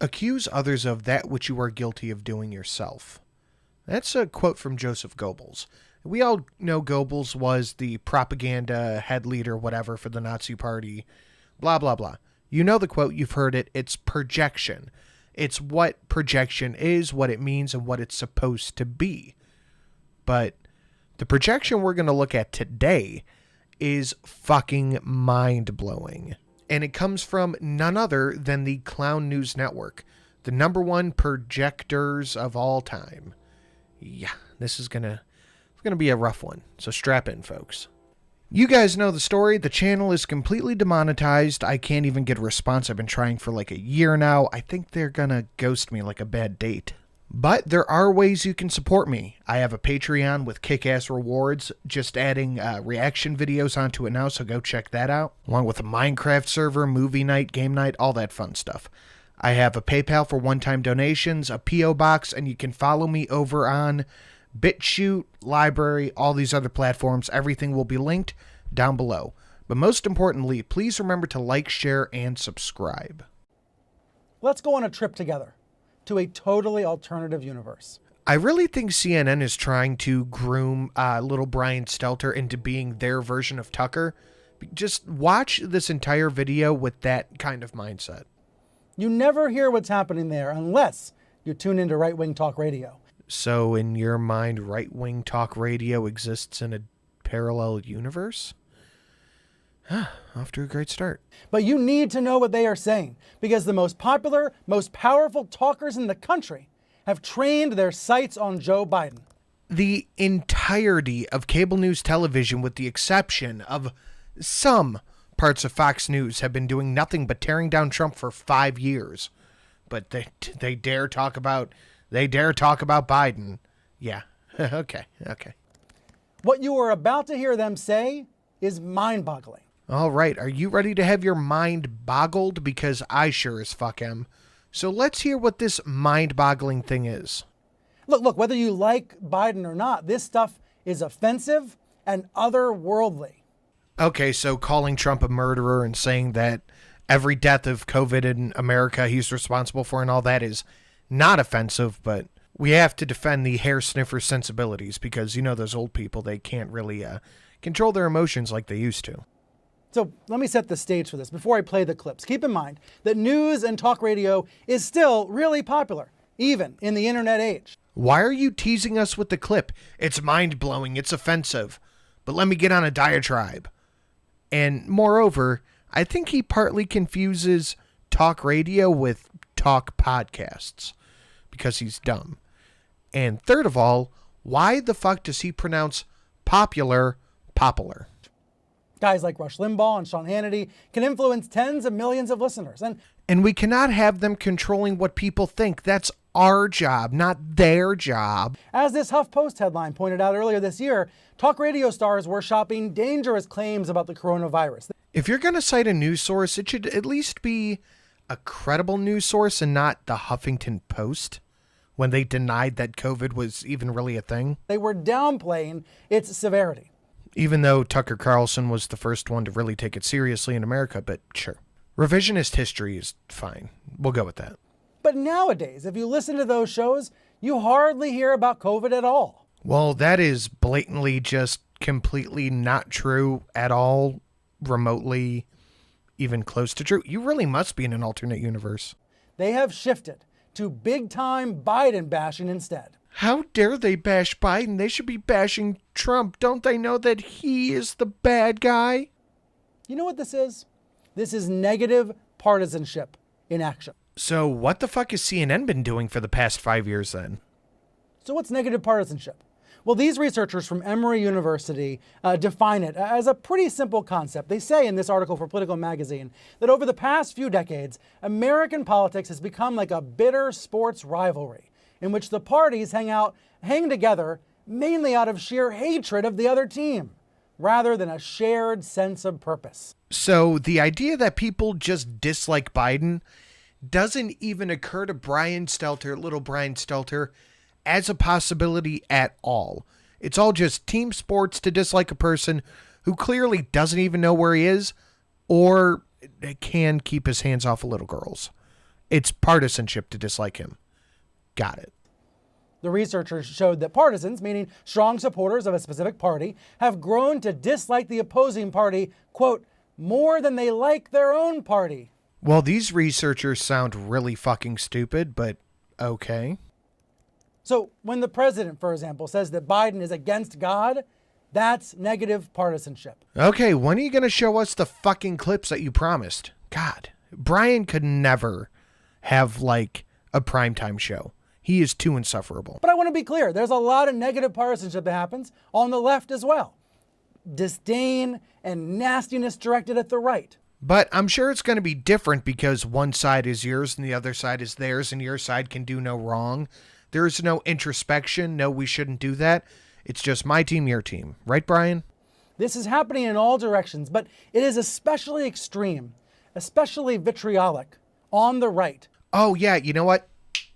Accuse others of that which you are guilty of doing yourself. That's a quote from Joseph Goebbels. We all know Goebbels was the propaganda head leader, whatever, for the Nazi party. Blah, blah, blah. You know the quote, you've heard it. It's projection. It's what projection is, what it means, and what it's supposed to be. But the projection we're going to look at today is fucking mind-blowing. And it comes from none other than the Clown News Network, the #1 projectors of all time. Yeah, this is gonna be a rough one, so strap in, folks. You guys know the story. The channel is completely demonetized. I can't even get a response. I've been trying for like a year now. I think they're gonna ghost me like a bad date. But there are ways you can support me. I have a Patreon with kick-ass rewards, just adding reaction videos onto it now, so go check that out. Along with a Minecraft server, movie night, game night, all that fun stuff. I have a PayPal for one-time donations, a P.O. box, and you can follow me over on BitChute, Library, all these other platforms. Everything will be linked down below. But most importantly, please remember to like, share, and subscribe. Let's go on a trip together to a totally alternative universe. I really think CNN is trying to groom little Brian Stelter into being their version of Tucker. Just watch this entire video with that kind of mindset. You never hear what's happening there unless you tune into right-wing talk radio. So in your mind, right-wing talk radio exists in a parallel universe? Off to a great start. But you need to know what they are saying, because the most popular, most powerful talkers in the country have trained their sights on Joe Biden. The entirety of cable news television, with the exception of some parts of Fox News, have been doing nothing but tearing down Trump for 5 years. But they dare talk about Biden. Yeah. Okay. What you are about to hear them say is mind-boggling. All right, are you ready to have your mind boggled? Because I sure as fuck am. So let's hear what this mind-boggling thing is. Look, whether you like Biden or not, this stuff is offensive and otherworldly. Okay, so calling Trump a murderer and saying that every death of COVID in America he's responsible for and all that is not offensive, but we have to defend the hair sniffer sensibilities because, you know, those old people, they can't really control their emotions like they used to. So let me set the stage for this before I play the clips. Keep in mind that news and talk radio is still really popular, even in the internet age. Why are you teasing us with the clip? It's mind-blowing, it's offensive. But let me get on a diatribe. And moreover, I think he partly confuses talk radio with talk podcasts because he's dumb. And third of all, why the fuck does he pronounce popular? Guys like Rush Limbaugh and Sean Hannity can influence tens of millions of listeners. And we cannot have them controlling what people think. That's our job, not their job. As this HuffPost headline pointed out earlier this year, talk radio stars were shopping dangerous claims about the coronavirus. If you're going to cite a news source, it should at least be a credible news source and not the Huffington Post when they denied that COVID was even really a thing. They were downplaying its severity. Even though Tucker Carlson was the first one to really take it seriously in America, but sure. Revisionist history is fine. We'll go with that. But nowadays, if you listen to those shows, you hardly hear about COVID at all. Well, that is blatantly just completely not true at all, remotely even close to true. You really must be in an alternate universe. They have shifted to big-time Biden bashing instead. How dare they bash Biden? They should be bashing Trump. Don't they know that he is the bad guy? You know what this is? This is negative partisanship in action. So what the fuck has CNN been doing for the past 5 years then? So what's negative partisanship? Well, these researchers from Emory University define it as a pretty simple concept. They say in this article for Political Magazine that over the past few decades, American politics has become like a bitter sports rivalry in which the parties hang together mainly out of sheer hatred of the other team, rather than a shared sense of purpose. So the idea that people just dislike Biden doesn't even occur to little Brian Stelter, as a possibility at all. It's all just team sports to dislike a person who clearly doesn't even know where he is or can keep his hands off of little girls. It's partisanship to dislike him. Got it. The researchers showed that partisans, meaning strong supporters of a specific party, have grown to dislike the opposing party, quote, more than they like their own party. Well, these researchers sound really fucking stupid, but okay. So when the president, for example, says that Biden is against God, that's negative partisanship. Okay, when are you going to show us the fucking clips that you promised? God, Brian could never have, like, a primetime show. He is too insufferable. But I want to be clear, there's a lot of negative partisanship that happens on the left as well. Disdain and nastiness directed at the right. But I'm sure it's going to be different because one side is yours and the other side is theirs, and your side can do no wrong. There is no introspection. No, we shouldn't do that. It's just my team, your team. Right, Brian? This is happening in all directions, but it is especially extreme, especially vitriolic on the right. Oh, yeah, you know what?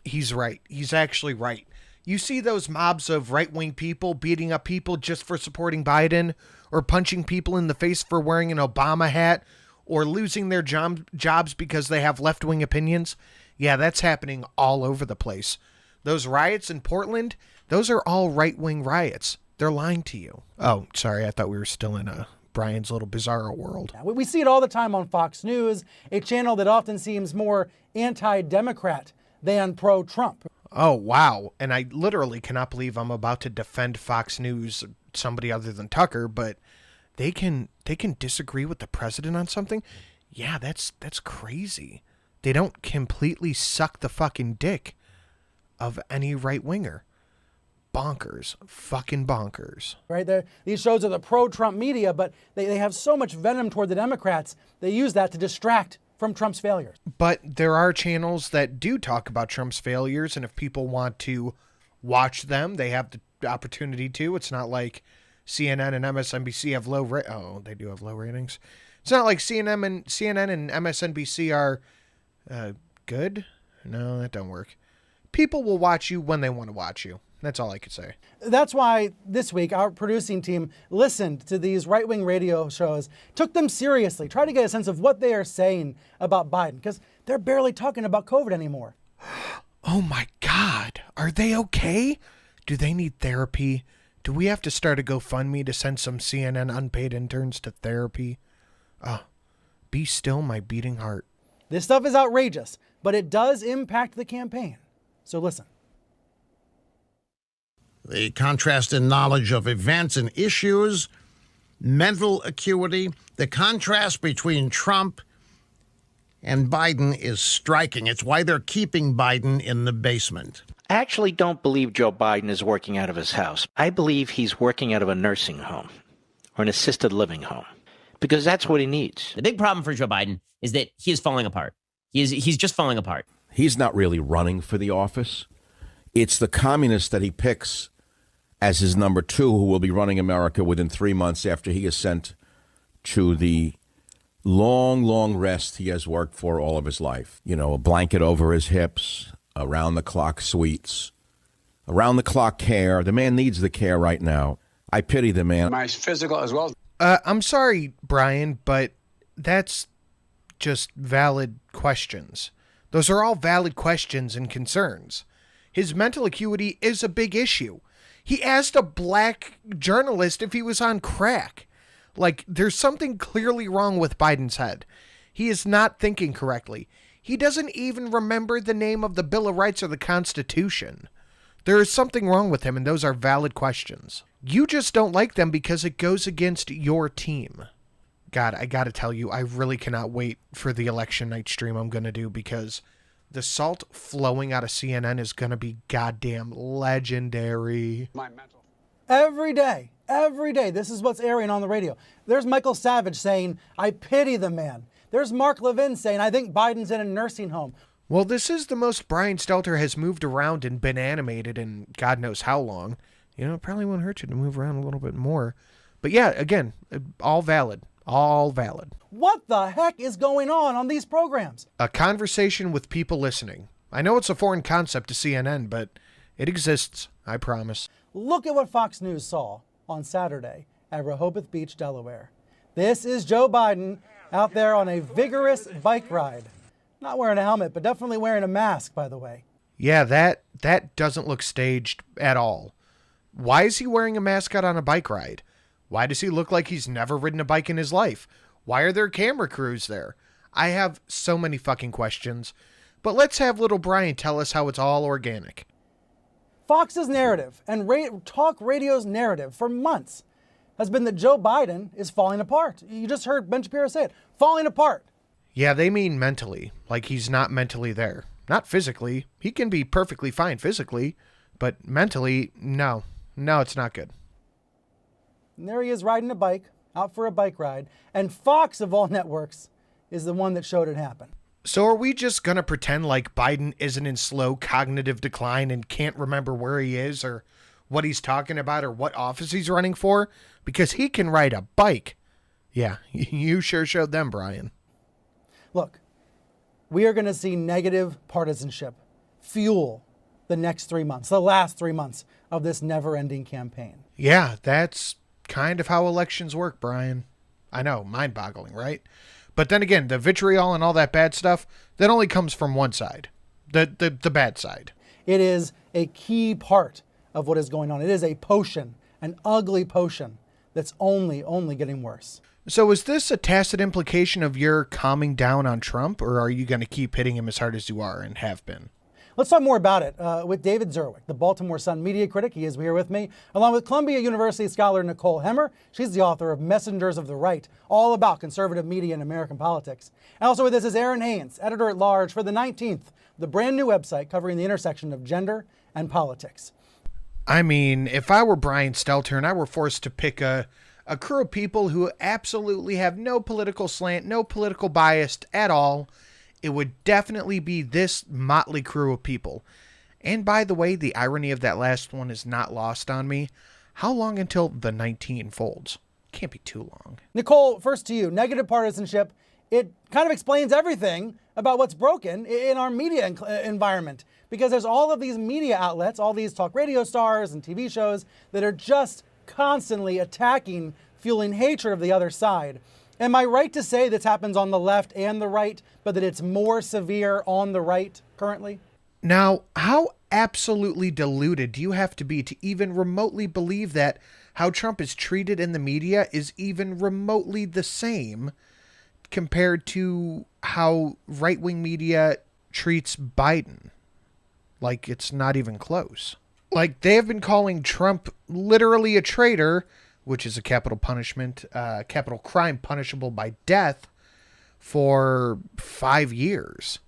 He's right. He's actually right. You see those mobs of right-wing people beating up people just for supporting Biden, or punching people in the face for wearing an Obama hat, or losing their jobs because they have left-wing opinions? Yeah, that's happening all over the place. Those riots in Portland, those are all right-wing riots. They're lying to you. Oh, sorry, I thought we were still in Brian's little bizarro world. We see it all the time on Fox News, a channel that often seems more anti-Democrat than pro-Trump. Oh, wow. And I literally cannot believe I'm about to defend Fox News, somebody other than Tucker, but they can disagree with the president on something? Yeah, that's crazy. They don't completely suck the fucking dick of any right-winger. Bonkers. Fucking bonkers. Right? These shows are the pro-Trump media, but they have so much venom toward the Democrats, they use that to distract from Trump's failures. But there are channels that do talk about Trump's failures, and if people want to watch them, they have the opportunity to. It's not like CNN and MSNBC have they do have low ratings. It's not like CNN and MSNBC are good. No, that don't work. People will watch you when they want to watch you. That's all I could say. That's why this week our producing team listened to these right-wing radio shows, took them seriously, tried to get a sense of what they are saying about Biden, because they're barely talking about COVID anymore. Oh my God. Are they okay? Do they need therapy? Do we have to start a GoFundMe to send some CNN unpaid interns to therapy? Be still my beating heart. This stuff is outrageous, but it does impact the campaign. So listen. The contrast in knowledge of events and issues, mental acuity, the contrast between Trump and Biden is striking. It's why they're keeping Biden in the basement. I actually don't believe Joe Biden is working out of his house. I believe he's working out of a nursing home or an assisted living home because that's what he needs. The big problem for Joe Biden is that he is falling apart. He's just falling apart. He's not really running for the office. It's the communists that he picks as his number two, who will be running America within 3 months after he is sent to the long, long rest he has worked for all of his life. You know, a blanket over his hips, around-the-clock sweets, around-the-clock care. The man needs the care right now. I pity the man. My physical as well. I'm sorry, Brian, but that's just valid questions. Those are all valid questions and concerns. His mental acuity is a big issue. He asked a black journalist if he was on crack. Like, there's something clearly wrong with Biden's head. He is not thinking correctly. He doesn't even remember the name of the Bill of Rights or the Constitution. There is something wrong with him, and those are valid questions. You just don't like them because it goes against your team. God, I gotta tell you, I really cannot wait for the election night stream I'm gonna do, because the salt flowing out of CNN is going to be goddamn legendary. Every day, this is what's airing on the radio. There's Michael Savage saying, I pity the man. There's Mark Levin saying, I think Biden's in a nursing home. Well, this is the most Brian Stelter has moved around and been animated in God knows how long. You know, it probably won't hurt you to move around a little bit more. But yeah, again, all valid. All valid. What the heck is going on these programs? A conversation with people listening. I know it's a foreign concept to CNN, but it exists, I promise. Look at what Fox News saw on Saturday at Rehoboth Beach, Delaware. This is Joe Biden out there on a vigorous bike ride. Not wearing a helmet, but definitely wearing a mask, by the way. Yeah, that doesn't look staged at all. Why is he wearing a mask out on a bike ride? Why does he look like he's never ridden a bike in his life? Why are there camera crews there? I have so many fucking questions. But let's have little Brian tell us how it's all organic. Fox's narrative and talk radio's narrative for months has been that Joe Biden is falling apart. You just heard Ben Shapiro say it, falling apart. Yeah, they mean mentally, like he's not mentally there. Not physically. He can be perfectly fine physically, but mentally, no. No, it's not good. And there he is riding a bike, out for a bike ride, and Fox, of all networks, is the one that showed it happen. So are we just going to pretend like Biden isn't in slow cognitive decline and can't remember where he is or what he's talking about or what office he's running for? Because he can ride a bike. Yeah, you sure showed them, Brian. Look, we are going to see negative partisanship fuel the next 3 months, the last 3 months of this never-ending campaign. Yeah, that's kind of how elections work, Brian. I know, mind-boggling, right? But then again, the vitriol and all that bad stuff, that only comes from one side, the bad side. It is a key part of what is going on. It is a potion, an ugly potion that's only getting worse. So is this a tacit implication of your calming down on Trump, or are you going to keep hitting him as hard as you are and have been? Let's talk more about it with David Zerwick, the Baltimore Sun media critic. He is here with me, along with Columbia University scholar Nicole Hemmer. She's the author of Messengers of the Right, all about conservative media and American politics. And also with us is Aaron Haynes, editor-at-large for the 19th, the brand new website covering the intersection of gender and politics. I mean, if I were Brian Stelter and I were forced to pick a crew of people who absolutely have no political slant, no political bias at all, it would definitely be this motley crew of people. And by the way, the irony of that last one is not lost on me. How long until the 19 folds? Can't be too long. Nicole, first to you. Negative partisanship, it kind of explains everything about what's broken in our media environment. Because there's all of these media outlets, all these talk radio stars and TV shows that are just constantly attacking, fueling hatred of the other side. Am I right to say this happens on the left and the right, but that it's more severe on the right currently? Now, how absolutely deluded do you have to be to even remotely believe that how Trump is treated in the media is even remotely the same compared to how right-wing media treats Biden? Like, it's not even close. Like, they have been calling Trump literally a traitor, which is a capital crime punishable by death, for 5 years.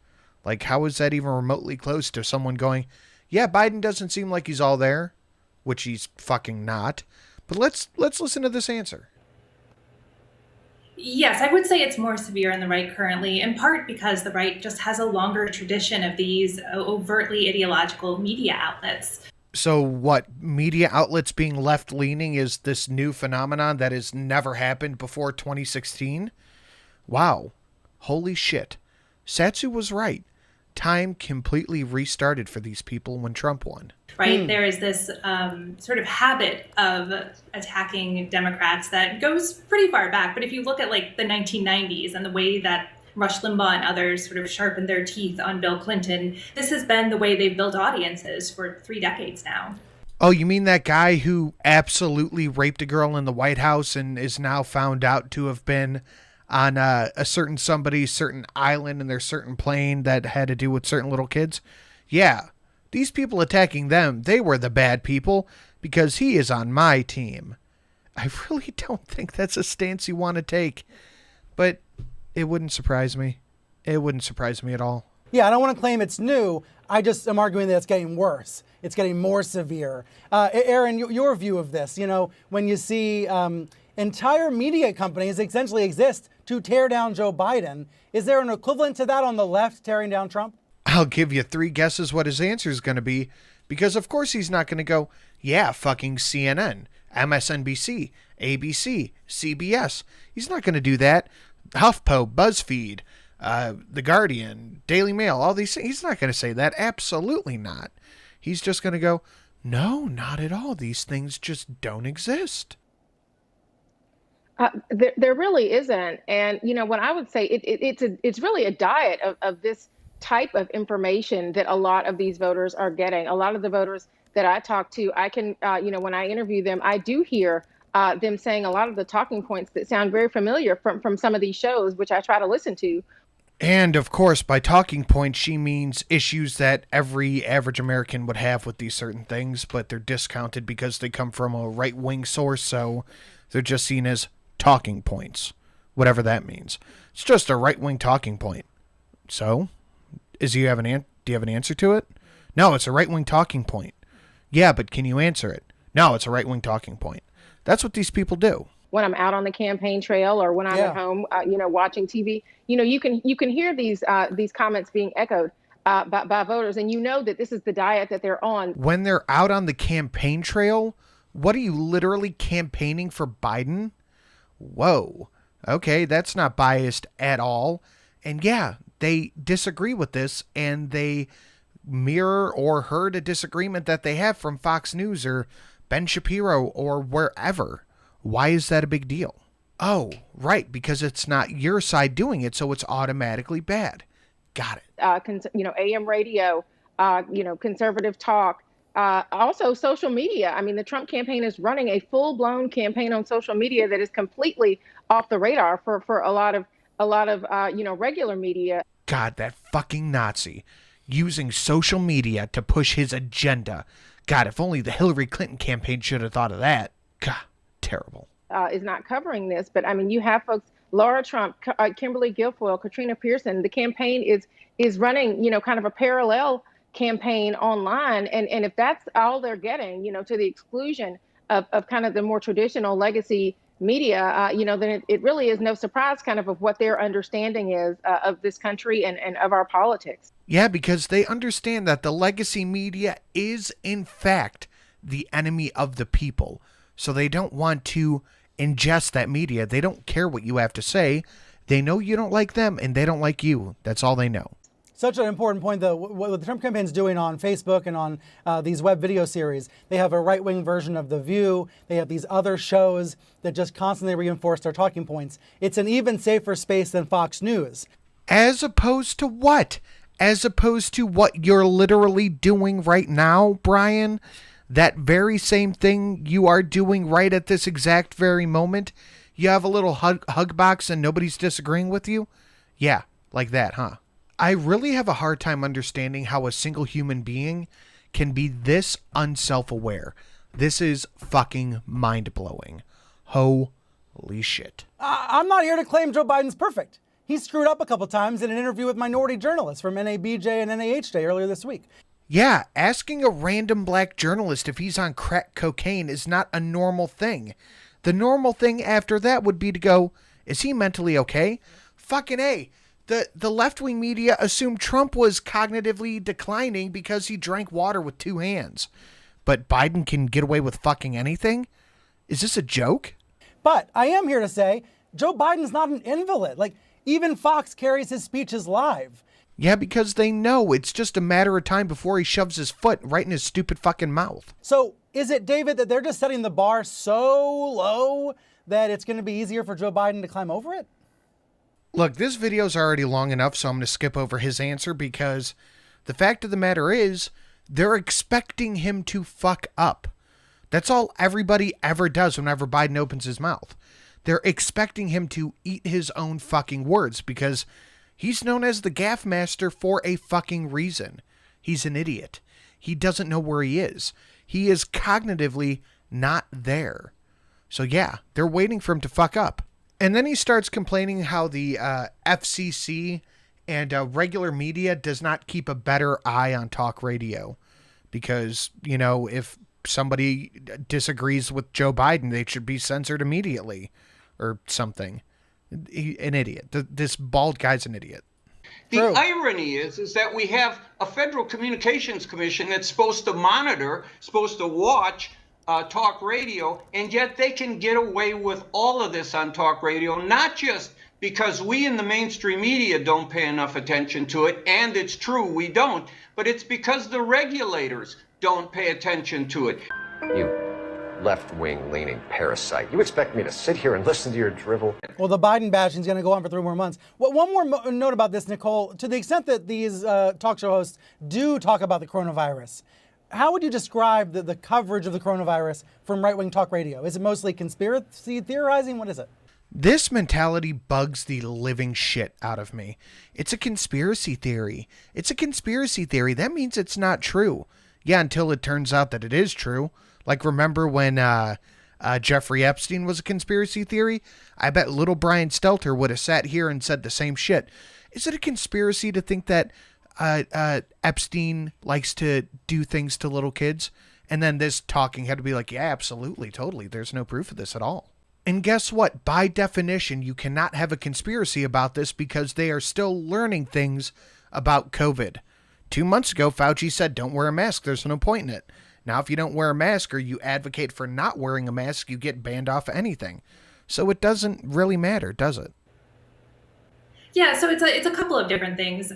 Like, how is that even remotely close to someone going, yeah, Biden doesn't seem like he's all there, which he's fucking not. But let's listen to this answer. Yes, I would say it's more severe on the right currently, in part because the right just has a longer tradition of these overtly ideological media outlets. So what, media outlets being left-leaning is this new phenomenon that has never happened before 2016? Wow. Holy shit. Satsu was right. Time completely restarted for these people when Trump won. Right? There is this sort of habit of attacking Democrats that goes pretty far back. But if you look at like the 1990s and the way that Rush Limbaugh and others sort of sharpened their teeth on Bill Clinton, this has been the way they've built audiences for 3 decades now. Oh, you mean that guy who absolutely raped a girl in the White House and is now found out to have been on a certain island in their certain plane that had to do with certain little kids? Yeah, these people attacking them, they were the bad people because he is on my team. I really don't think that's a stance you want to take, but it wouldn't surprise me. It wouldn't surprise me at all. Yeah, I don't want to claim it's new. I just am arguing that it's getting worse. It's getting more severe. Aaron, your view of this, when you see entire media companies essentially exist to tear down Joe Biden, is there an equivalent to that on the left tearing down Trump? I'll give you 3 guesses what his answer is going to be, because of course he's not going to go, yeah, fucking CNN, MSNBC, ABC, CBS. He's not going to do that. HuffPo, BuzzFeed, The Guardian, Daily Mail, all these things. He's not going to say that. Absolutely not. He's just going to go, no, not at all. These things just don't exist. There really isn't. And, what I would say, it's really a diet of this type of information that a lot of these voters are getting. A lot of the voters that I talk to, I can, when I interview them, I do hear them saying a lot of the talking points that sound very familiar from some of these shows, which I try to listen to. And, of course, by talking points, she means issues that every average American would have with these certain things, but they're discounted because they come from a right-wing source, so they're just seen as talking points, whatever that means. It's just a right-wing talking point. So, do you have an answer to it? No, it's a right-wing talking point. Yeah, but can you answer it? No, it's a right-wing talking point. That's what these people do. When I'm out on the campaign trail or when I'm at home, watching TV, you can hear these comments being echoed by voters, and that this is the diet that they're on. When they're out on the campaign trail, what are you literally campaigning for Biden? Whoa. Okay, that's not biased at all. And yeah, they disagree with this, and they mirror or heard a disagreement that they have from Fox News or Ben Shapiro or wherever. Why is that a big deal? Oh, right, because it's not your side doing it, so it's automatically bad. Got it. AM radio, conservative talk, also social media. I mean, the Trump campaign is running a full-blown campaign on social media that is completely off the radar for a lot of regular media. God, that fucking Nazi using social media to push his agenda. God, if only the Hillary Clinton campaign should have thought of that. God, terrible. Is not covering this, but I mean, you have folks, Laura Trump, Kimberly Guilfoyle, Katrina Pearson. The campaign is running, kind of a parallel campaign online, and if that's all they're getting, to the exclusion of kind of the more traditional legacy media, then it really is no surprise kind of what their understanding is of this country and of our politics. Yeah, because they understand that the legacy media is, in fact, the enemy of the people. So they don't want to ingest that media. They don't care what you have to say. They know you don't like them, and they don't like you. That's all they know. Such an important point, though, what the Trump campaign's doing on Facebook and on these web video series. They have a right-wing version of The View. They have these other shows that just constantly reinforce their talking points. It's an even safer space than Fox News. As opposed to what? As opposed to what you're literally doing right now, Brian? That very same thing you are doing right at this exact very moment? You have a little hug box and nobody's disagreeing with you? Yeah, like that, huh? I really have a hard time understanding how a single human being can be this unself-aware. This is fucking mind-blowing. Holy shit. I'm not here to claim Joe Biden's perfect. He screwed up a couple times in an interview with minority journalists from NABJ and NAHJ earlier this week. Yeah, asking a random black journalist if he's on crack cocaine is not a normal thing. The normal thing after that would be to go, is he mentally okay? Fucking A. The left-wing media assumed Trump was cognitively declining because he drank water with two hands. But Biden can get away with fucking anything? Is this a joke? But I am here to say, Joe Biden's not an invalid. Like, even Fox carries his speeches live. Yeah, because they know it's just a matter of time before he shoves his foot right in his stupid fucking mouth. So is it, David, that they're just setting the bar so low that it's going to be easier for Joe Biden to climb over it? Look, this video's already long enough, so I'm going to skip over his answer because the fact of the matter is they're expecting him to fuck up. That's all everybody ever does whenever Biden opens his mouth. They're expecting him to eat his own fucking words because he's known as the gaffe master for a fucking reason. He's an idiot. He doesn't know where he is. He is cognitively not there. So yeah, they're waiting for him to fuck up. And then he starts complaining how the FCC and regular media does not keep a better eye on talk radio. Because, if somebody disagrees with Joe Biden, they should be censored immediately or something. An idiot. This bald guy's an idiot. The irony is that we have a Federal Communications Commission that's supposed to monitor, supposed to watch talk radio, and yet they can get away with all of this on talk radio, not just because we in the mainstream media don't pay enough attention to it, and it's true, we don't, but it's because the regulators don't pay attention to it. left-wing leaning parasite. You expect me to sit here and listen to your drivel? Well, the Biden bashing is going to go on for 3 more months. Well, one more note about this, Nicole. To the extent that these talk show hosts do talk about the coronavirus, how would you describe the coverage of the coronavirus from right-wing talk radio? Is it mostly conspiracy theorizing? What is it? This mentality bugs the living shit out of me. It's a conspiracy theory. It's a conspiracy theory. That means it's not true. Yeah, until it turns out that it is true. Like, remember when Jeffrey Epstein was a conspiracy theory? I bet little Brian Stelter would have sat here and said the same shit. Is it a conspiracy to think that Epstein likes to do things to little kids? And then this talking head to be like, yeah, absolutely, totally. There's no proof of this at all. And guess what? By definition, you cannot have a conspiracy about this because they are still learning things about COVID. 2 months ago, Fauci said, don't wear a mask. There's no point in it. Now, if you don't wear a mask or you advocate for not wearing a mask, you get banned off anything. So it doesn't really matter, does it? Yeah, so it's a couple of different things.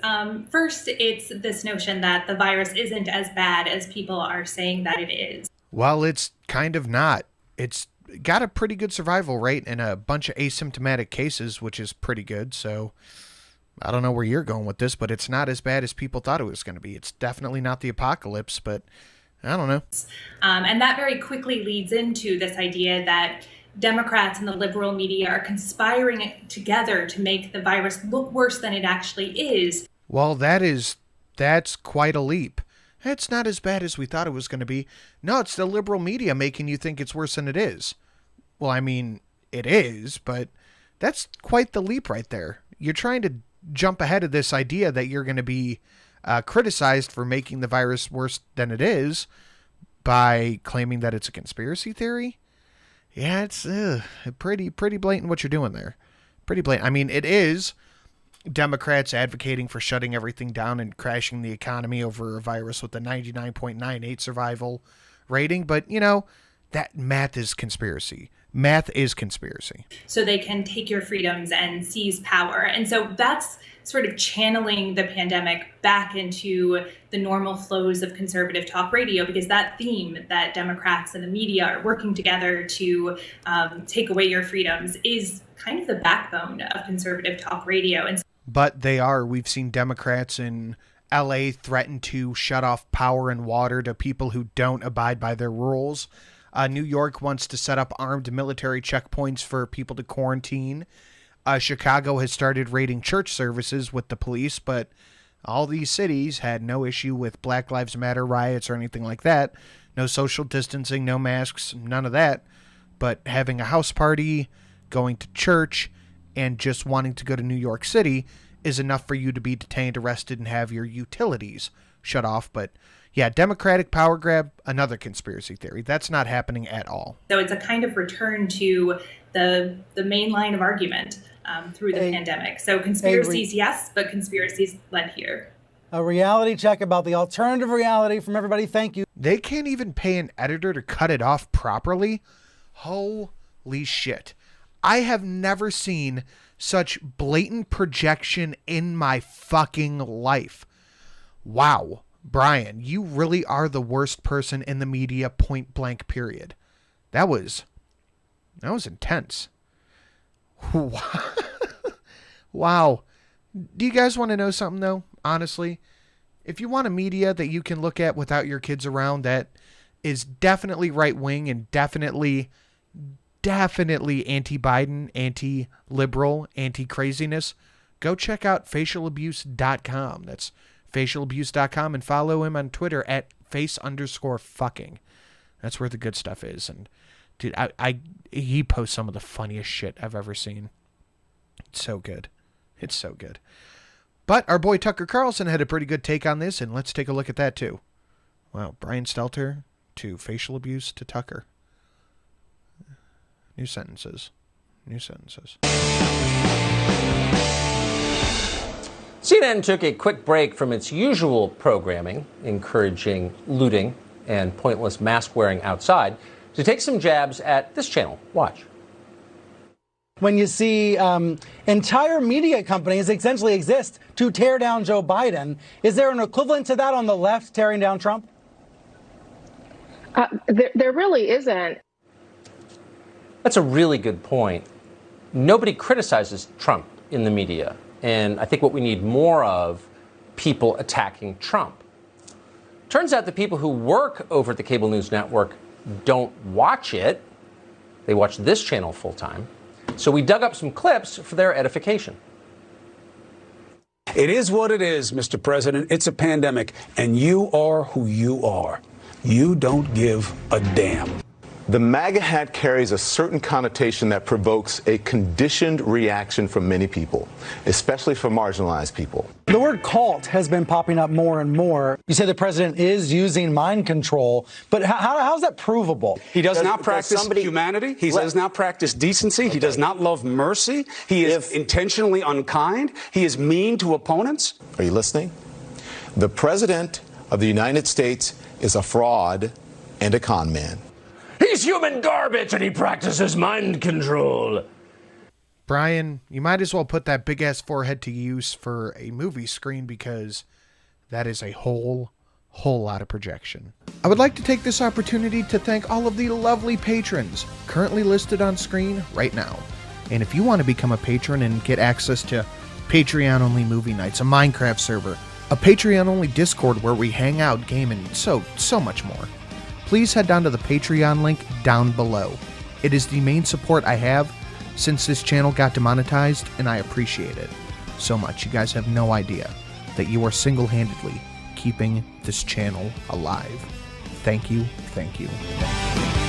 First, it's this notion that the virus isn't as bad as people are saying that it is. Well, it's kind of not. It's got a pretty good survival rate and a bunch of asymptomatic cases, which is pretty good. So I don't know where you're going with this, but it's not as bad as people thought it was going to be. It's definitely not the apocalypse, but I don't know. And that very quickly leads into this idea that Democrats and the liberal media are conspiring together to make the virus look worse than it actually is. Well, that's quite a leap. It's not as bad as we thought it was going to be. No, it's the liberal media making you think it's worse than it is. Well, I mean, it is, but that's quite the leap right there. You're trying to jump ahead of this idea that you're going to be criticized for making the virus worse than it is by claiming that it's a conspiracy theory. Yeah, it's pretty blatant what you're doing there. Pretty blatant. I mean, it is Democrats advocating for shutting everything down and crashing the economy over a virus with a 99.98 survival rating. But, you know, that math is conspiracy. Math is conspiracy. So they can take your freedoms and seize power. And so that's sort of channeling the pandemic back into the normal flows of conservative talk radio, because that theme that Democrats and the media are working together to take away your freedoms is kind of the backbone of conservative talk radio. And but they are. We've seen Democrats in LA threaten to shut off power and water to people who don't abide by their rules. New York wants to set up armed military checkpoints for people to quarantine. Chicago has started raiding church services with the police, but all these cities had no issue with Black Lives Matter riots or anything like that. No social distancing, no masks, none of that. But having a house party, going to church, and just wanting to go to New York City is enough for you to be detained, arrested, and have your utilities shut off. But yeah, Democratic power grab, another conspiracy theory. That's not happening at all. So it's a kind of return to the main line of argument through the pandemic. So conspiracies, yes, but conspiracies led here. A reality check about the alternative reality from everybody. Thank you. They can't even pay an editor to cut it off properly. Holy shit. I have never seen such blatant projection in my fucking life. Wow. Brian, you really are the worst person in the media, point blank, period. That was intense. Wow. Do you guys want to know something, though? Honestly, if you want a media that you can look at without your kids around that is definitely right-wing and definitely anti-Biden, anti-liberal, anti-craziness, go check out facialabuse.com. That's facialabuse.com, and follow him on Twitter at face_fucking. That's where the good stuff is. And dude, he posts some of the funniest shit I've ever seen. It's so good. It's so good. But our boy Tucker Carlson had a pretty good take on this, and let's take a look at that too. Wow, Brian Stelter to facial abuse to Tucker. New sentences. CNN took a quick break from its usual programming, encouraging looting and pointless mask wearing outside, to take some jabs at this channel. Watch. When you see entire media companies essentially exist to tear down Joe Biden, is there an equivalent to that on the left tearing down Trump? There really isn't. That's a really good point. Nobody criticizes Trump in the media, and I think what we need more of, people attacking Trump. Turns out the people who work over at the cable news network don't watch it. They watch this channel full time. So we dug up some clips for their edification. It is what it is, Mr. President. It's a pandemic, and you are who you are. You don't give a damn. The MAGA hat carries a certain connotation that provokes a conditioned reaction from many people, especially from marginalized people. The word cult has been popping up more and more. You say the president is using mind control, but how is that provable? He does not practice humanity. He does not practice decency. Okay. He does not love mercy. He is intentionally unkind. He is mean to opponents. Are you listening? The president of the United States is a fraud and a con man. He's human garbage and he practices mind control. Brian, you might as well put that big-ass forehead to use for a movie screen because that is a whole lot of projection. I would like to take this opportunity to thank all of the lovely patrons currently listed on screen right now. And if you want to become a patron and get access to Patreon-only movie nights, a Minecraft server, a Patreon-only Discord where we hang out, game, and so much more, please head down to the Patreon link down below. It is the main support I have since this channel got demonetized, and I appreciate it so much. You guys have no idea that you are single-handedly keeping this channel alive. Thank you, thank you, thank you.